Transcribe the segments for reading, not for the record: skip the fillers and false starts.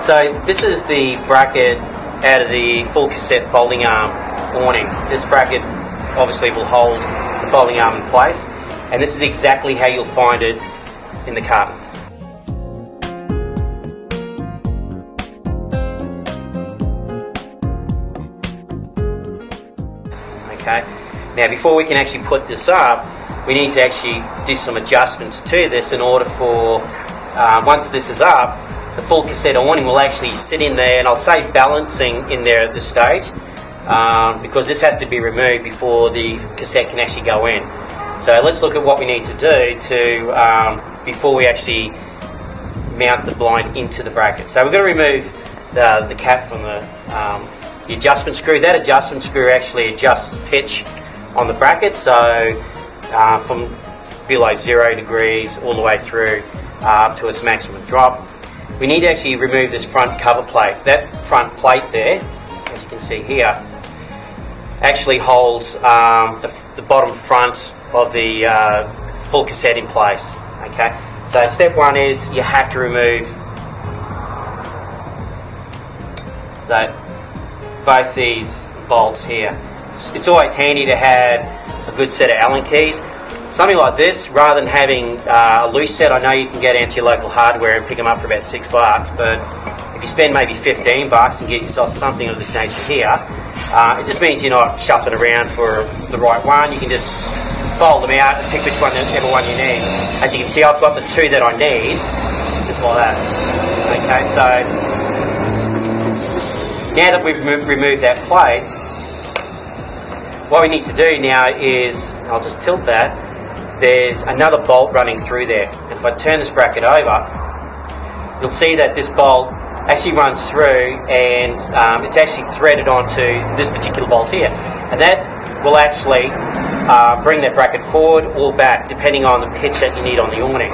So this is the bracket out of the full cassette folding arm awning. This bracket obviously will hold the folding arm in place, and this is exactly how you'll find it in the carton. Okay. Now before we can actually put this up, we need to actually do some adjustments to this in order for, once this is up, the full cassette awning will actually sit in there, and I'll say balancing in there at this stage, because this has to be removed before the cassette can actually go in. So let's look at what we need to do to before we actually mount the blind into the bracket. So we're going to remove the cap from the adjustment screw. That adjustment screw actually adjusts pitch on the bracket, so from below 0 degrees all the way through up to its maximum drop. We need to actually remove this front cover plate. That front plate there, as you can see here, actually holds the bottom front of the full cassette in place. Okay, so step one is you have to remove both these bolts here. It's always handy to have a good set of Allen keys. Something like this, rather than having a loose set, I know you can go down to your local hardware and pick them up for about $6, but if you spend maybe $15 and get yourself something of this nature here, it just means you're not shuffling around for the right one. You can just fold them out and pick whichever one you need. As you can see, I've got the two that I need, just like that. Okay, so now that we've removed that plate, what we need to do now is, I'll just tilt that, there's another bolt running through there. And if I turn this bracket over, you'll see that this bolt actually runs through, and it's actually threaded onto this particular bolt here. And that will actually bring that bracket forward or back, depending on the pitch that you need on the awning.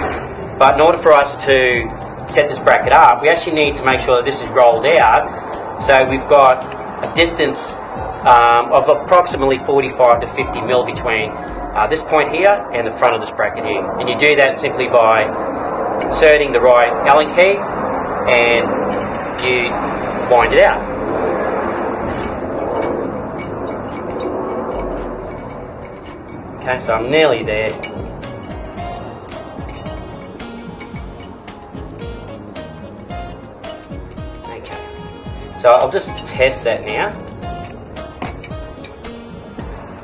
But in order for us to set this bracket up, we actually need to make sure that this is rolled out. So we've got a distance of approximately 45 to 50 mil between this point here and the front of this bracket here. And you do that simply by inserting the right Allen key and you wind it out. Okay, so I'm nearly there. Okay, so I'll just test that now.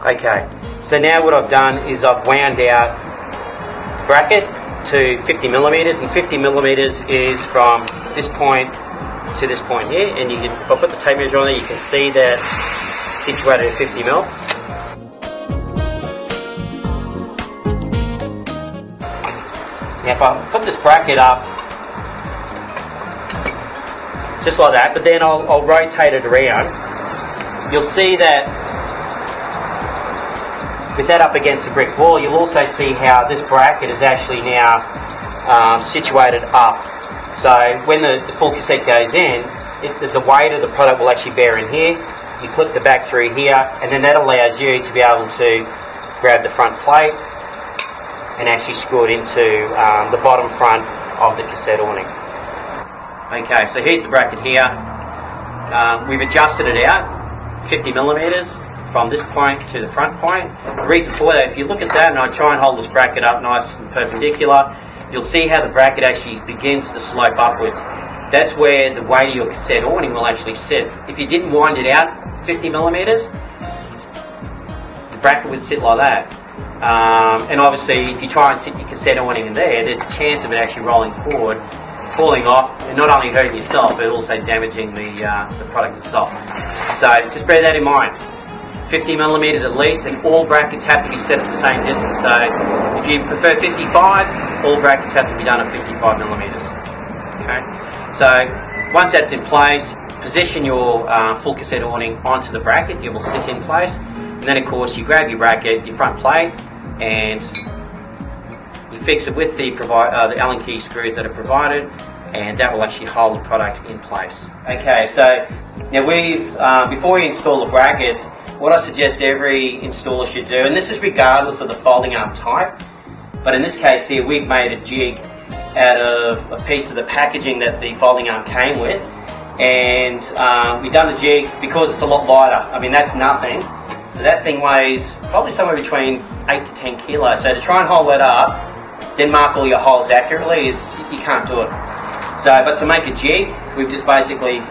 Okay, so now what I've done is I've wound out the bracket to 50 millimeters, and 50 millimeters is from this point to this point here, and you can, if I put the tape measure on there, you can see that it's situated at 50 mil. Now if I put this bracket up just like that, but then I'll rotate it around, you'll see that with that up against the brick wall, you'll also see how this bracket is actually now situated up. So when the full cassette goes in, the weight of the product will actually bear in here. You clip the back through here, and then that allows you to be able to grab the front plate and actually screw it into the bottom front of the cassette awning. Okay, so here's the bracket here. We've adjusted it out 50 millimeters from this point to the front point. The reason for that, if you look at that, and I try and hold this bracket up nice and perpendicular, you'll see how the bracket actually begins to slope upwards. That's where the weight of your cassette awning will actually sit. If you didn't wind it out 50 millimeters, the bracket would sit like that. And obviously, if you try and sit your cassette awning in there, there's a chance of it actually rolling forward, falling off, and not only hurting yourself, but also damaging the product itself. So just bear that in mind. 50 millimeters at least, and all brackets have to be set at the same distance. So if you prefer 55, all brackets have to be done at 55 millimeters. Okay. So once that's in place, position your full cassette awning onto the bracket. It will sit in place, and then of course you grab your bracket, your front plate, and you fix it with the Allen key screws that are provided, and that will actually hold the product in place. Okay, so now before you install the brackets, what I suggest every installer should do, and this is regardless of the folding arm type, but in this case here we've made a jig out of a piece of the packaging that the folding arm came with, and we've done the jig because it's a lot lighter. I mean, that's nothing. So that thing weighs probably somewhere between 8 to 10 kilos. So to try and hold that up, then mark all your holes accurately, you can't do it. So, but to make a jig, we've just basically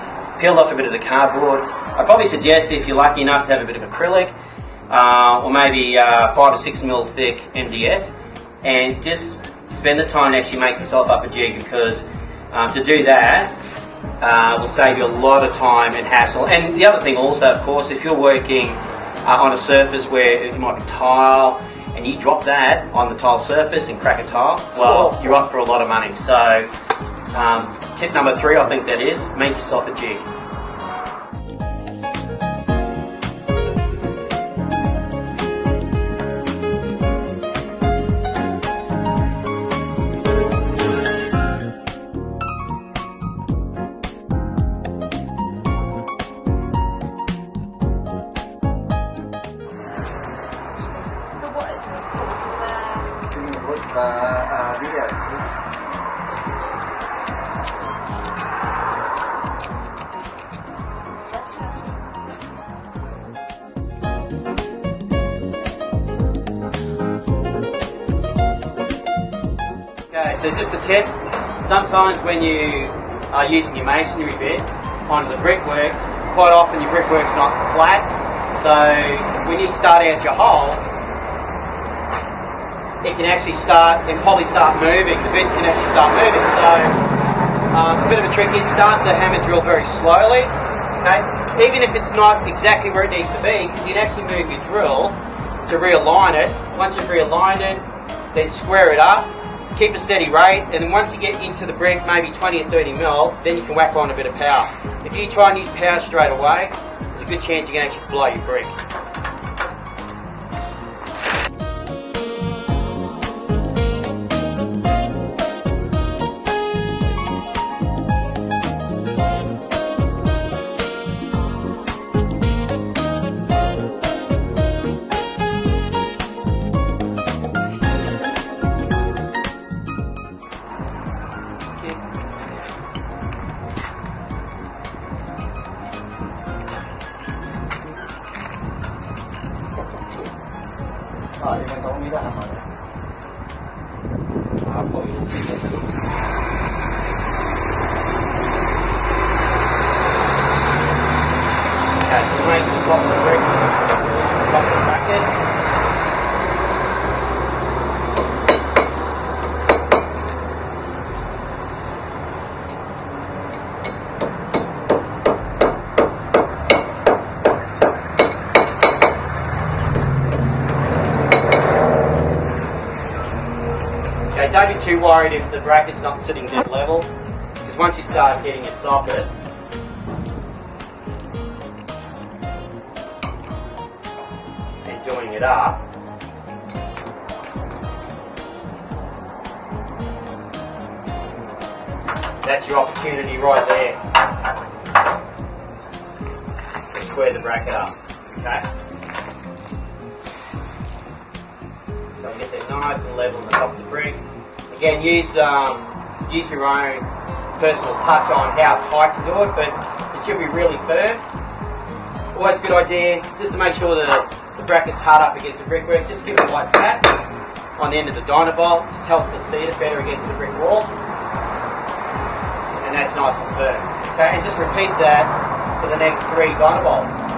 peeled off a bit of the cardboard. I'd probably suggest if you're lucky enough to have a bit of acrylic, or maybe 5 or 6 mil thick MDF, and just spend the time to actually make yourself up a jig, because to do that will save you a lot of time and hassle. And the other thing also, of course, if you're working on a surface where it might be tile, and you drop that on the tile surface and crack a tile, well, you're up for a lot of money. So tip number 3, I think that is, make yourself a jig. Okay, so just a tip, sometimes when you are using your masonry bit on the brickwork, quite often your brickwork's not flat, so when you start out your hole, it can actually probably start moving, the bit can actually start moving. So a bit of a trick is start the hammer drill very slowly, okay? Even if it's not exactly where it needs to be, because you can actually move your drill to realign it. Once you've realigned it, then square it up, keep a steady rate, and then once you get into the brick, maybe 20 or 30 mil, then you can whack on a bit of power. If you try and use power straight away, there's a good chance you can actually blow your brick. Don't be too worried if the bracket's not sitting dead level, because once you start getting a socket, and joining it up, that's your opportunity right there to square the bracket up, okay? So get that nice and level on the top of the brick. Again, use your own personal touch on how tight to do it, but it should be really firm. Always a good idea, just to make sure that the bracket's hard up against the brickwork, just give it a light tap on the end of the dynobolt. Just helps to seat it better against the brick wall. And that's nice and firm. Okay, and just repeat that for the next 3 dynobolts.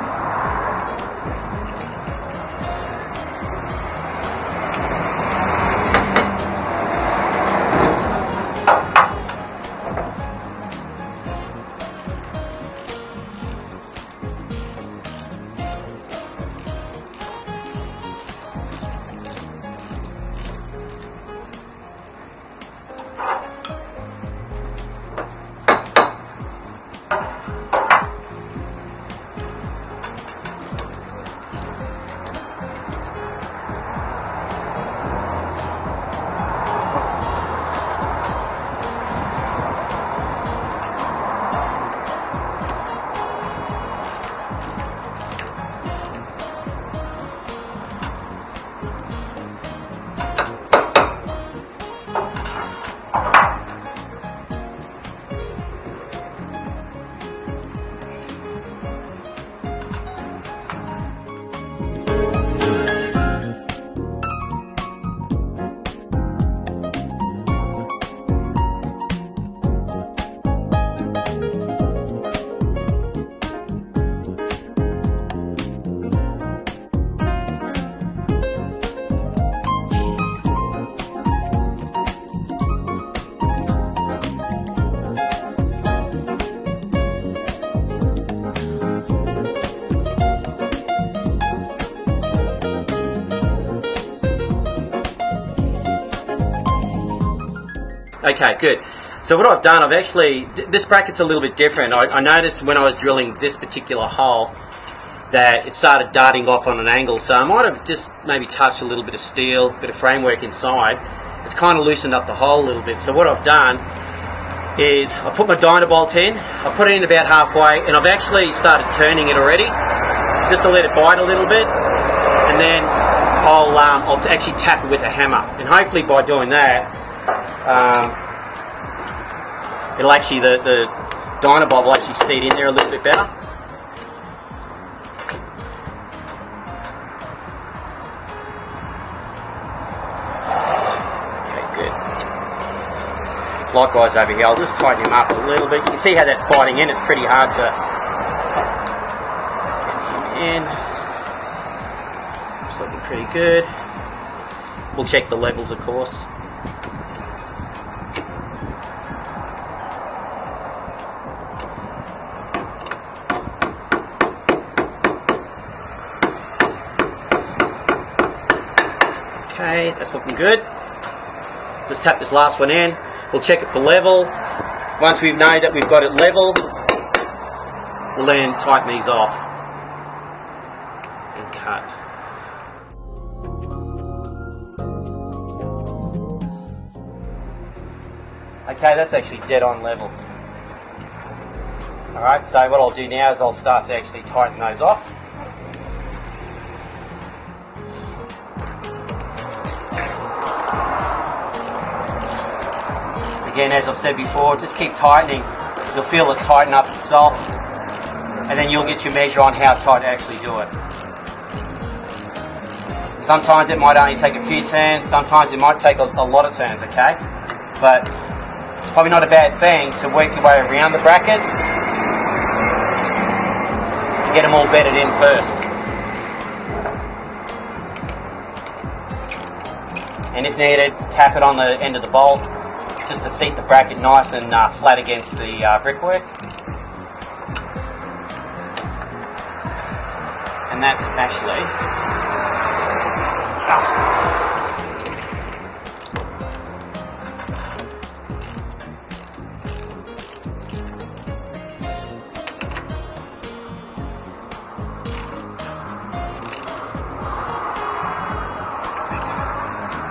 Okay, good. So what I've done, I've actually, this bracket's a little bit different. I noticed when I was drilling this particular hole that it started darting off on an angle, so I might have just maybe touched a little bit of steel, a bit of framework inside. It's kind of loosened up the hole a little bit. So what I've done is I put my Dynabolt in, I put it in about halfway, and I've actually started turning it already, just to let it bite a little bit, and then I'll actually tap it with a hammer, and hopefully by doing that, it'll actually, the Dynabolt will actually seat in there a little bit better. Likewise over here, I'll just tighten him up a little bit. You can see how that's biting in. It's pretty hard to get him in. It's looking pretty good. We'll check the levels, of course. Okay, that's looking good. Just tap this last one in. We'll check it for level. Once we know that we've got it level, we'll then tighten these off and cut. Okay, that's actually dead on level. Alright, so what I'll do now is I'll start to actually tighten those off. Again, as I've said before, just keep tightening. You'll feel it tighten up itself, and then you'll get your measure on how tight to actually do it. Sometimes it might only take a few turns, sometimes it might take a lot of turns, okay? But it's probably not a bad thing to work your way around the bracket and get them all bedded in first. And if needed, tap it on the end of the bolt, just to seat the bracket nice and flat against the brickwork. And that's actually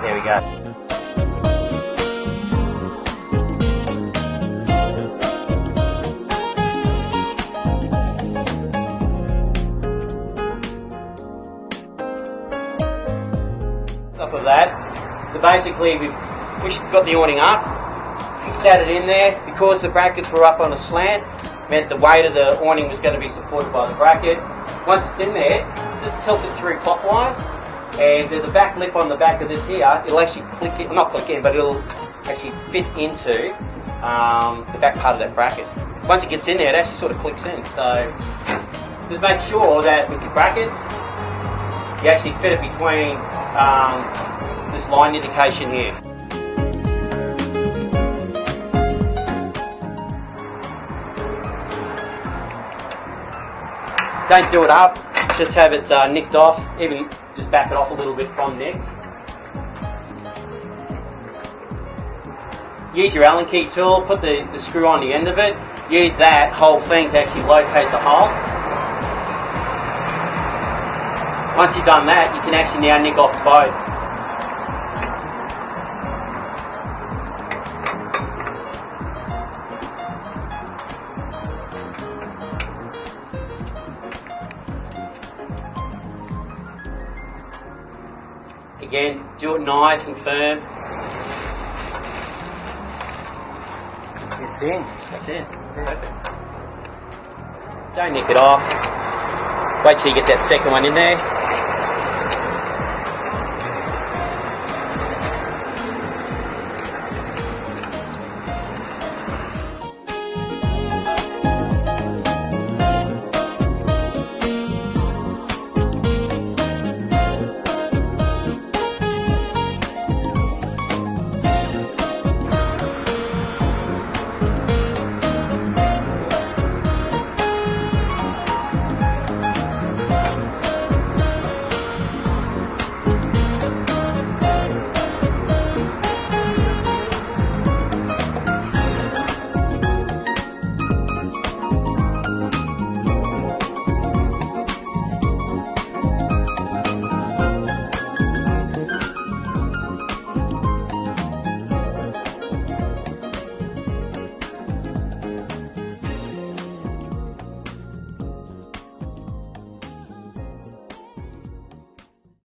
there we go. Of that. So basically we've got the awning up, we sat it in there. Because the brackets were up on a slant, meant the weight of the awning was going to be supported by the bracket. Once it's in there, just tilt it through clockwise, and there's a back lip on the back of this here. It'll actually click in, not click in, but it'll actually fit into the back part of that bracket. Once it gets in there, it actually sort of clicks in. So just make sure that with your brackets, you actually fit it between this line indication here. Don't do it up, just have it nicked off, even just back it off a little bit from nicked. Use your Allen key tool, put the screw on the end of it, use that whole thing to actually locate the hole. Once you've done that, you can actually now nick off both. Again, do it nice and firm. It's in. That's it. Perfect. Don't nick it off. Wait till you get that second one in there.